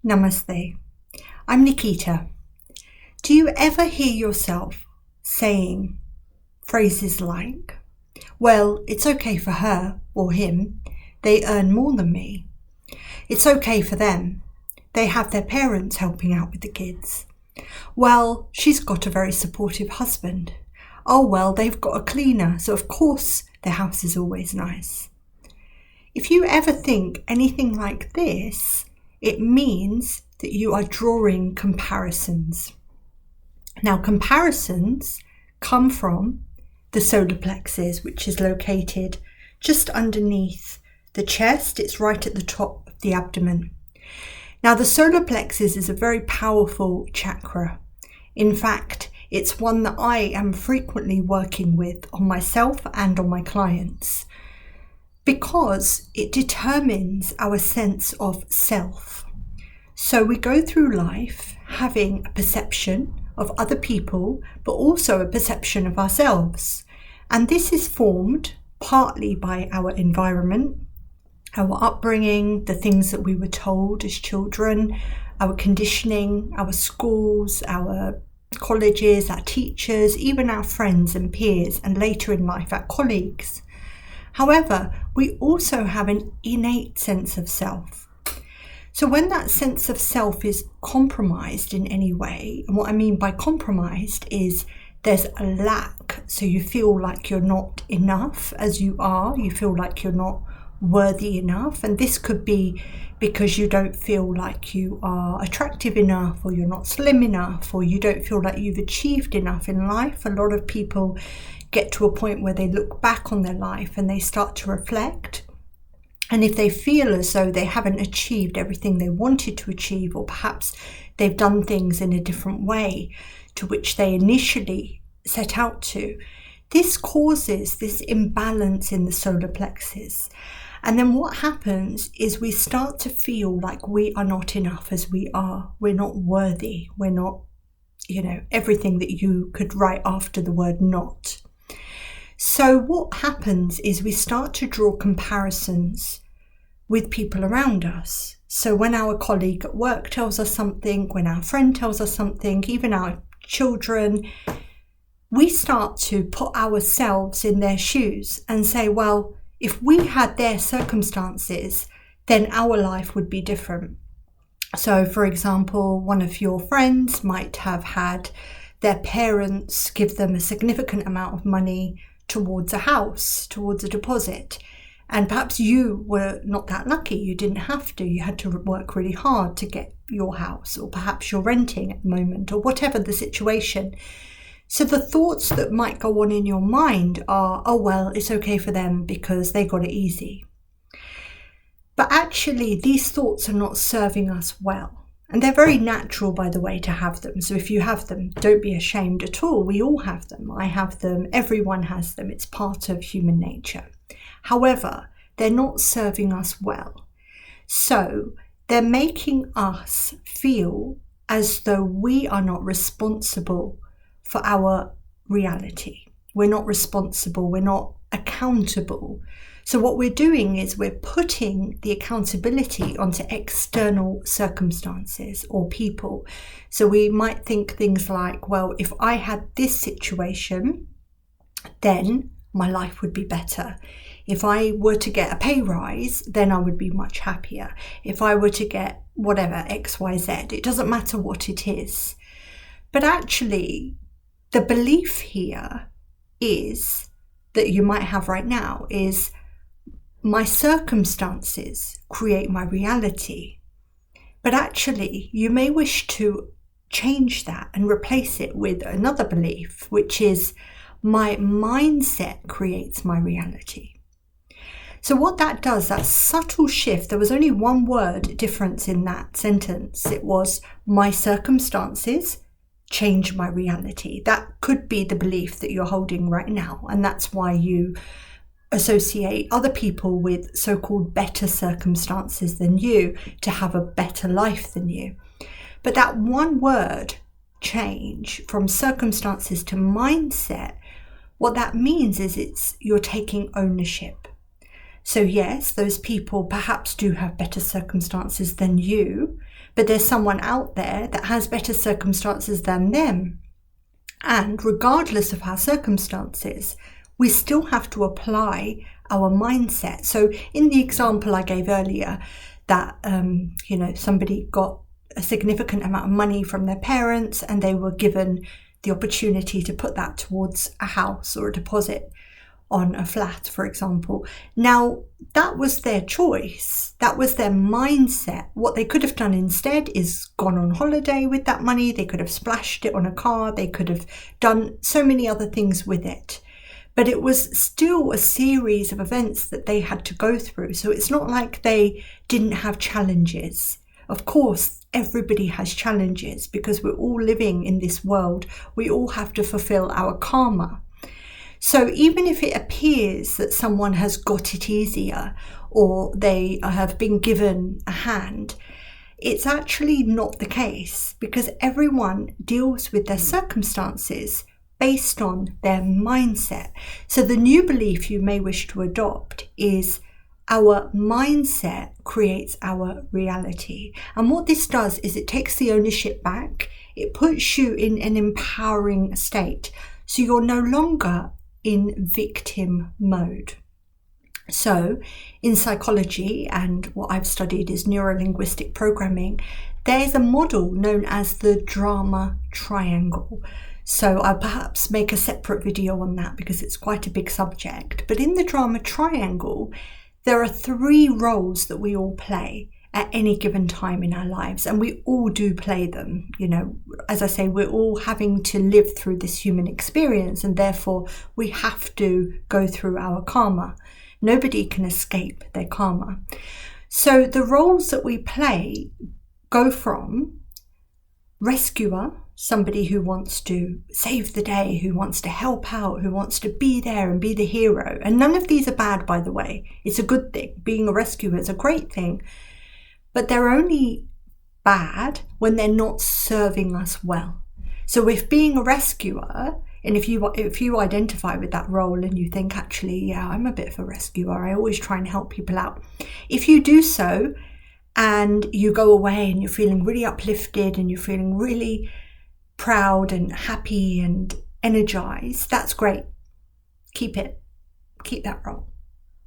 Namaste. I'm Nikita. Do you ever hear yourself saying phrases like, well, it's okay for her or him, they earn more than me. It's okay for them, they have their parents helping out with the kids. Well, she's got a very supportive husband. Oh, well, they've got a cleaner, so of course their house is always nice. If you ever think anything like this, it means that you are drawing comparisons. Now, comparisons come from the solar plexus, which is located just underneath the chest. It's right at the top of the abdomen. Now, the solar plexus is a very powerful chakra. In fact, it's one that I am frequently working with on myself and on my clients, because it determines our sense of self. So we go through life having a perception of other people, but also a perception of ourselves. And this is formed partly by our environment, our upbringing, the things that we were told as children, our conditioning, our schools, our colleges, our teachers, even our friends and peers, and later in life, our colleagues. However, we also have an innate sense of self. So when that sense of self is compromised in any way, and what I mean by compromised is there's a lack, so you feel like you're not enough as you are, you feel like you're not worthy enough, and this could be because you don't feel like you are attractive enough, or you're not slim enough, or you don't feel like you've achieved enough in life. A lot of people get to a point where they look back on their life and they start to reflect. And if they feel as though they haven't achieved everything they wanted to achieve, or perhaps they've done things in a different way to which they initially set out to, this causes this imbalance in the solar plexus. And then what happens is we start to feel like we are not enough as we are. We're not worthy. We're not, everything that you could write after the word not. So what happens is we start to draw comparisons with people around us. So when our colleague at work tells us something, when our friend tells us something, even our children, we start to put ourselves in their shoes and say, well, if we had their circumstances, then our life would be different. So, for example, one of your friends might have had their parents give them a significant amount of money towards a house, towards a deposit. And perhaps you were not that lucky. You didn't have to. You had to work really hard to get your house, or perhaps you're renting at the moment, or whatever the situation. So the thoughts that might go on in your mind are, oh, well, it's okay for them because they got it easy. But actually, these thoughts are not serving us well. And they're very natural, by the way, to have them. So if you have them, don't be ashamed at all. We all have them. I have them. Everyone has them. It's part of human nature. However, they're not serving us well. So they're making us feel as though we are not responsible for our reality. We're not responsible. We're not accountable. So what we're doing is we're putting the accountability onto external circumstances or people. So we might think things like, well, if I had this situation, then my life would be better. If I were to get a pay rise, then I would be much happier. If I were to get whatever, X, Y, Z, it doesn't matter what it is. But actually, the belief here is that you might have right now is my circumstances create my reality. But actually, you may wish to change that and replace it with another belief, which is my mindset creates my reality. So what that does, that subtle shift, there was only one word difference in that sentence. It was my circumstances change my reality. That could be the belief that you're holding right now. And that's why you associate other people with so-called better circumstances than you to have a better life than you. But that one word change from circumstances to mindset, what that means is you're taking ownership. So yes, those people perhaps do have better circumstances than you, but there's someone out there that has better circumstances than them. And regardless of our circumstances, we still have to apply our mindset. So in the example I gave earlier, that somebody got a significant amount of money from their parents and they were given the opportunity to put that towards a house or a deposit on a flat, for example. Now, that was their choice. That was their mindset. What they could have done instead is gone on holiday with that money. They could have splashed it on a car. They could have done so many other things with it. But it was still a series of events that they had to go through. So it's not like they didn't have challenges. Of course, everybody has challenges because we're all living in this world. We all have to fulfill our karma. So even if it appears that someone has got it easier or they have been given a hand, it's actually not the case, because everyone deals with their circumstances based on their mindset. So the new belief you may wish to adopt is our mindset creates our reality. And what this does is it takes the ownership back. It puts you in an empowering state. So you're no longer in victim mode. So in psychology, and what I've studied is neuro-linguistic programming, there's a model known as the drama triangle. So I'll perhaps make a separate video on that because it's quite a big subject. But in the drama triangle, there are 3 roles that we all play at any given time in our lives, and we all do play them. As I say, we're all having to live through this human experience, and therefore we have to go through our karma. Nobody can escape their karma. So the roles that we play go from rescuer, somebody who wants to save the day, who wants to help out, who wants to be there and be the hero. And none of these are bad, by the way. It's a good thing. Being a rescuer is a great thing. But they're only bad when they're not serving us well. So if being a rescuer, and if you identify with that role and you think, actually, yeah, I'm a bit of a rescuer, I always try and help people out. If you do so and you go away and you're feeling really uplifted and you're feeling really proud and happy and energized, that's great. Keep that role.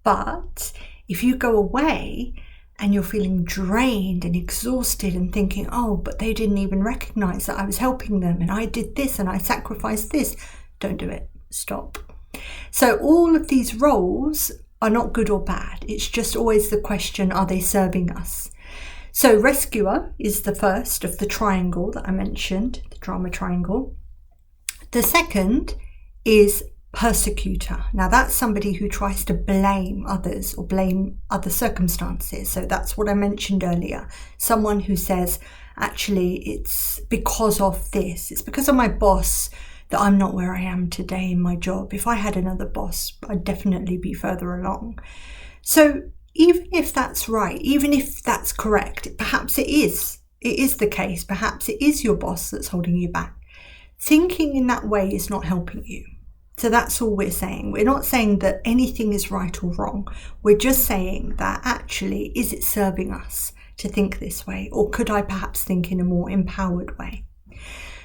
But if you go away and you're feeling drained and exhausted and thinking, oh, but they didn't even recognize that I was helping them and I did this and I sacrificed this, don't do it. Stop. So all of these roles are not good or bad. It's just always the question, are they serving us? So rescuer is the first of the triangle that I mentioned, the drama triangle. The second is persecutor. Now that's somebody who tries to blame others or blame other circumstances. So that's what I mentioned earlier. Someone who says, actually, it's because of this. It's because of my boss that I'm not where I am today in my job. If I had another boss, I'd definitely be further along. So even if that's right, even if that's correct, perhaps it is the case. Perhaps it is your boss that's holding you back. Thinking in that way is not helping you. So that's all we're saying. We're not saying that anything is right or wrong. We're just saying that actually, is it serving us to think this way? Or could I perhaps think in a more empowered way?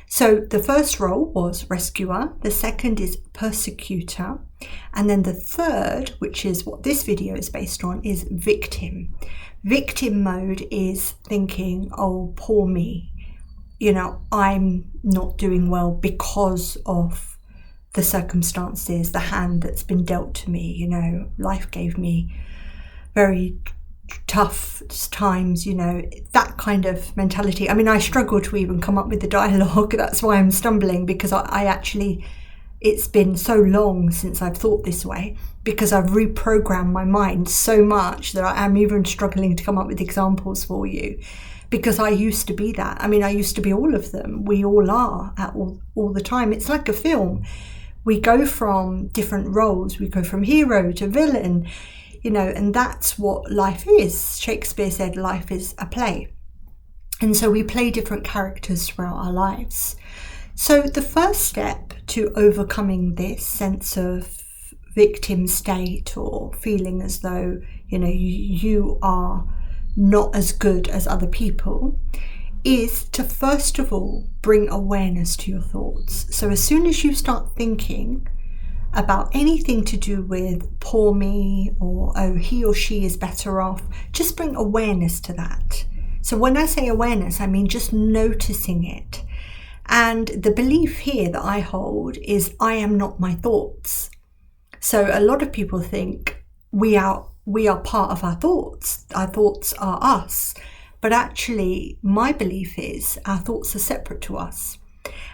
So the first role was rescuer. The second is persecutor. And then the third, which is what this video is based on, is victim. Victim mode is thinking, oh, poor me. I'm not doing well because of the circumstances, the hand that's been dealt to me. Life gave me very tough times, that kind of mentality. I mean, I struggle to even come up with the dialogue. That's why I'm stumbling, because I actually, it's been so long since I've thought this way, because I've reprogrammed my mind so much that I am even struggling to come up with examples for you, because I used to be that. I mean, I used to be all of them. We all are at all the time. It's like a film. We go from different roles. We go from hero to villain, and that's what life is. Shakespeare said life is a play. And so we play different characters throughout our lives. So the first step to overcoming this sense of victim state or feeling as though, you are not as good as other people, is to first of all bring awareness to your thoughts. So as soon as you start thinking about anything to do with poor me or, oh, he or she is better off, just bring awareness to that. So when I say awareness, I mean just noticing it. And the belief here that I hold is I am not my thoughts. So a lot of people think we are part of our thoughts. Our thoughts are us. But actually, my belief is our thoughts are separate to us.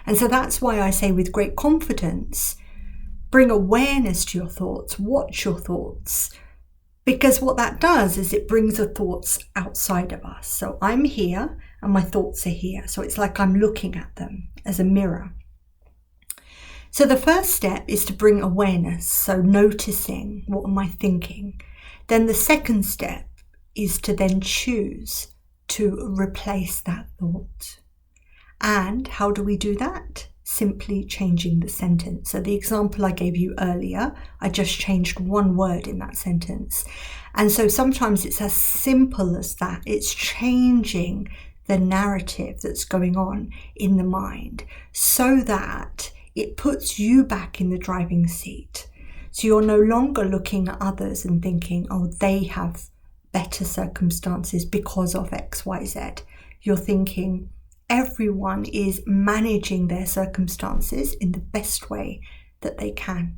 And so that's why I say with great confidence, bring awareness to your thoughts, watch your thoughts. Because what that does is it brings the thoughts outside of us. So I'm here and my thoughts are here. So it's like I'm looking at them as a mirror. So the first step is to bring awareness. So noticing, what am I thinking? Then the second step is to then choose to replace that thought. And how do we do that? Simply changing the sentence. So the example I gave you earlier, I just changed one word in that sentence. And so sometimes it's as simple as that. It's changing the narrative that's going on in the mind so that it puts you back in the driving seat. So you're no longer looking at others and thinking, oh, they have better circumstances because of X, Y, Z. You're thinking, everyone is managing their circumstances in the best way that they can.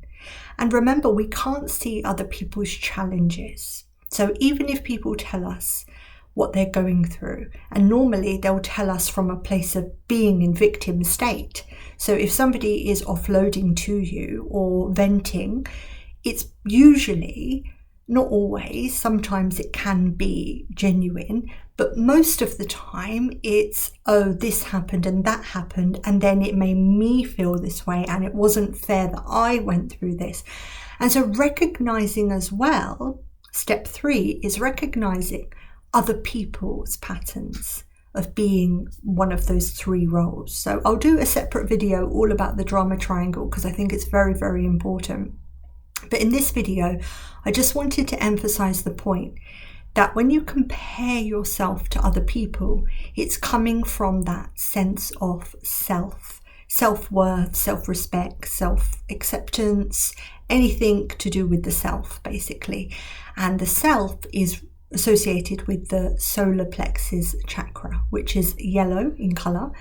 And remember, we can't see other people's challenges. So even if people tell us what they're going through, and normally they'll tell us from a place of being in victim state. So if somebody is offloading to you or venting, it's usually, not always, sometimes it can be genuine, but most of the time it's, oh, this happened and that happened, and then it made me feel this way, and it wasn't fair that I went through this. And so recognizing as well, step 3 is recognizing other people's patterns of being one of those 3 roles. So I'll do a separate video all about the drama triangle because I think it's very, very important. But in this video, I just wanted to emphasize the point that when you compare yourself to other people, it's coming from that sense of self-worth, self-respect, self-acceptance, anything to do with the self, basically. And the self is associated with the solar plexus chakra, which is yellow in color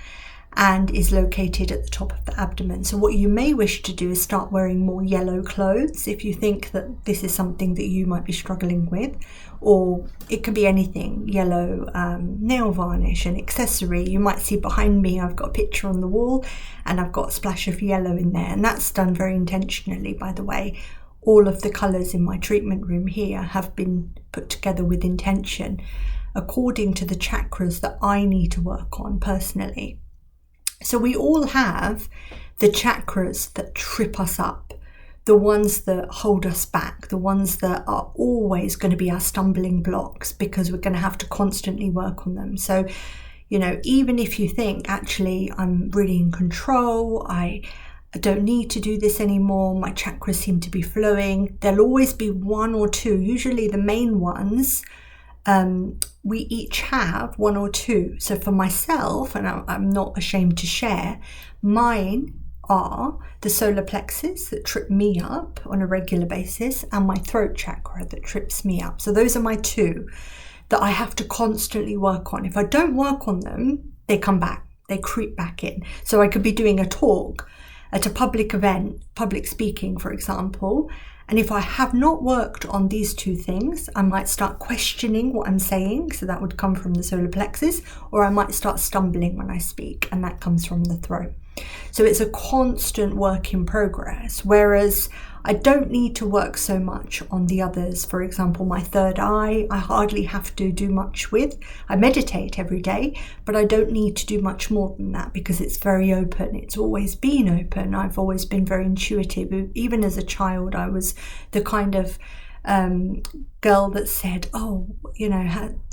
and is located at the top of the abdomen. So what you may wish to do is start wearing more yellow clothes if you think that this is something that you might be struggling with, or it could be anything, yellow nail varnish, an accessory. You might see behind me I've got a picture on the wall and I've got a splash of yellow in there, and that's done very intentionally, by the way. All of the colours in my treatment room here have been put together with intention according to the chakras that I need to work on personally. So we all have the chakras that trip us up, the ones that hold us back, the ones that are always going to be our stumbling blocks because we're going to have to constantly work on them. So, even if you think, actually, I'm really in control, I don't need to do this anymore, my chakras seem to be flowing, there'll always be 1 or 2, usually the main ones. We each have 1 or 2. So for myself, and I'm not ashamed to share, mine are the solar plexus that trip me up on a regular basis and my throat chakra that trips me up. So those are my 2 that I have to constantly work on. If I don't work on them, they come back, they creep back in. So I could be doing a talk at a public event, public speaking, for example, and if I have not worked on these 2 things, I might start questioning what I'm saying, so that would come from the solar plexus, or I might start stumbling when I speak, and that comes from the throat. So it's a constant work in progress, whereas I don't need to work so much on the others. For example, my third eye, I hardly have to do much with. I meditate every day, but I don't need to do much more than that because it's very open. It's always been open. I've always been very intuitive. Even as a child, I was the kind of girl that said, oh,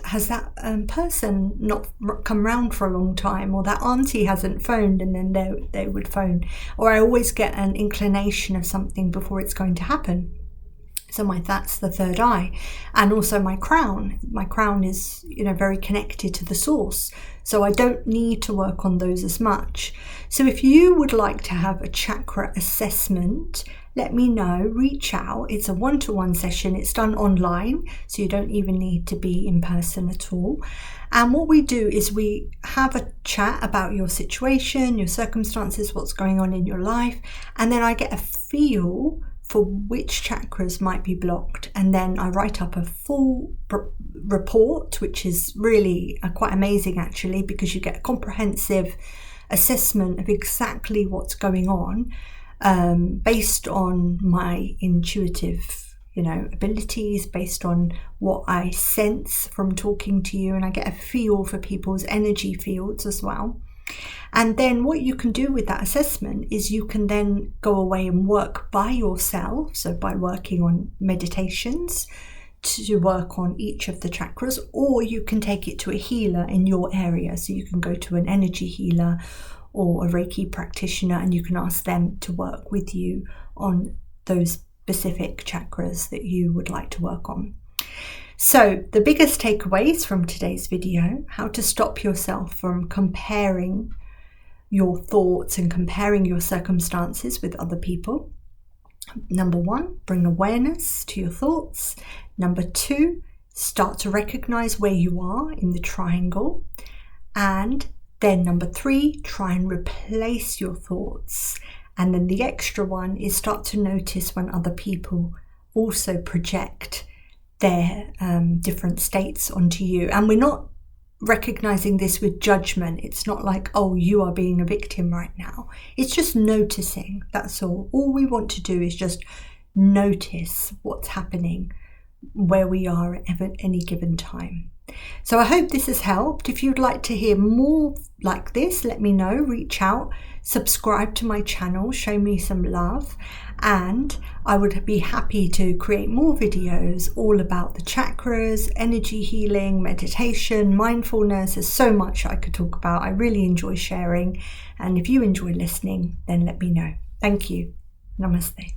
has that person not come round for a long time, or that auntie hasn't phoned, and then they would phone. Or I always get an inclination of something before it's going to happen. So that's the third eye. And also my crown is very connected to the source, so I don't need to work on those as much. So if you would like to have a chakra assessment, let me know, reach out. It's a one-to-one session. It's done online, so you don't even need to be in person at all. And what we do is we have a chat about your situation, your circumstances, what's going on in your life, and then I get a feel for which chakras might be blocked, and then I write up a full report, which is really quite amazing actually, because you get a comprehensive assessment of exactly what's going on, based on my intuitive abilities, based on what I sense from talking to you, and I get a feel for people's energy fields as well. And then what you can do with that assessment is you can then go away and work by yourself, so by working on meditations to work on each of the chakras, or you can take it to a healer in your area. So you can go to an energy healer or a Reiki practitioner, and you can ask them to work with you on those specific chakras that you would like to work on. So the biggest takeaways from today's video: how to stop yourself from comparing your thoughts and comparing your circumstances with other people. Number 1, bring awareness to your thoughts. Number 2, start to recognize where you are in the triangle. And then number 3, try and replace your thoughts. And then the extra one is start to notice when other people also project their different states onto you. And we're not recognizing this with judgment. It's not like, oh, you are being a victim right now. It's just noticing. That's all. All we want to do is just notice what's happening where we are at any given time. So I hope this has helped. If you'd like to hear more like this, let me know, reach out, subscribe to my channel, show me some love, and I would be happy to create more videos all about the chakras, energy healing, meditation, mindfulness. There's so much I could talk about. I really enjoy sharing, and if you enjoy listening, then let me know. Thank you. Namaste.